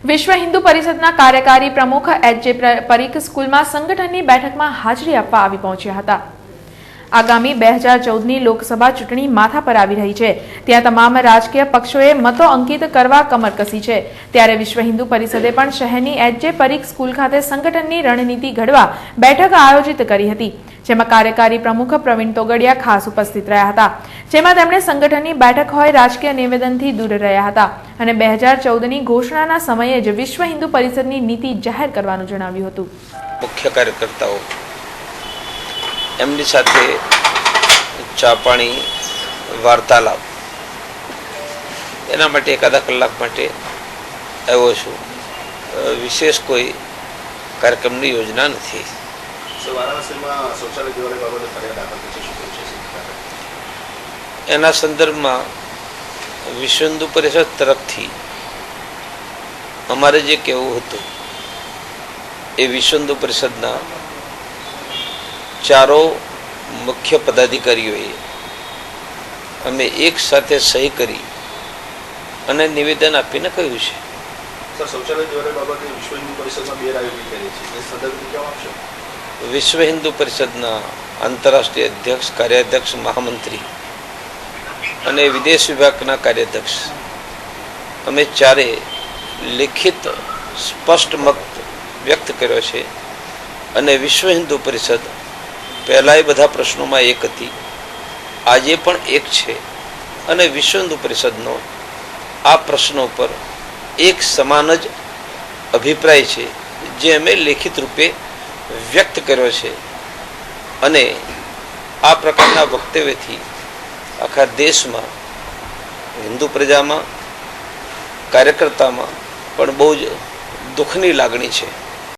વિશ્વ હિન્દુ પરિષદના કાર્યકારી પ્રમુખ એચ.જે. પરીખ સ્કૂલમાં સંગઠનની બેઠકમાં હાજરી આપવા આવી પહોંચ્યા હતા। આગામી 2014ની લોકસભા ચૂંટણી માથા પર આવી રહી છે, ત્યાં તમામ રાજકીય પક્ષોએ મતો અંકિત કરવા કમર કસી છે। ત્યારે વિશ્વ હિન્દુ પરિષદે પણ શહેરની એચ.જે. પરીખ સ્કૂલ ખાતે સંગઠનની રણનીતિ ઘડવા બેઠક આયોજિત કરી હતી, જેમાં કાર્યકારી પ્રમુખ પ્રવીણ તોગડિયા ખાસ ઉપસ્થિત રહ્યા હતા, જેમાં તેમણે સંગઠનની બેઠક હોય રાજકીય નિવેદનથી દૂર રહ્યા હતા અને 2014ની ઘોષણાના સમયે જ વિશ્વ હિન્દુ પરિષદની નીતિ જાહેર કરવાનું જણાવ્યું હતું। મુખ્ય કાર્યકર્તાઓ એમની સાથે ચા પાણી વાર્તાલાપ એના માટે એકાદા કલાક માટે આવ્યો છું। વિશેષ કોઈ કાર્યક્રમની યોજના નથી। એના સંદર્ભમાં વિશ્વ હિન્દુ પરિષદ તરફથી અમારે જે કહેવું હતું એ વિશ્વ હિન્દુ પરિષદના ચારો મુખ્ય પદાધિકારીઓએ અમે એક સાથે સહી કરી અને નિવેદન આપીને કહ્યું છે। સર, શૌચાલય દ્વારા બાબતે વિશ્વ હિન્દુ પરિષદમાં બે રાયો કરી છે, એ સંદર્ભે કેમ આપશો? વિશ્વ હિન્દુ પરિષદના આંતરરાષ્ટ્રીય અધ્યક્ષ, કાર્યાધ્યક્ષ, મહામંત્રી અને વિદેશ વિભાગના કાર્યાધ્યક્ષ અમે ચારે લિખિત સ્પષ્ટ મત વ્યક્ત કર્યો છે અને વિશ્વ હિન્દુ પરિષદ પહેલાં એ બધા પ્રશ્નોમાં એક હતી, આજે પણ એક છે અને વિશ્વ હિન્દુ પરિષદનો આ પ્રશ્નો પર એક સમાન જ અભિપ્રાય છે, જે અમે લેખિત રૂપે વ્યક્ત કર્યો છે અને આ પ્રકારના વક્તવ્યથી આખા દેશમાં હિન્દુ પ્રજામાં કાર્યકર્તામાં પણ બહુ જ દુઃખની લાગણી છે।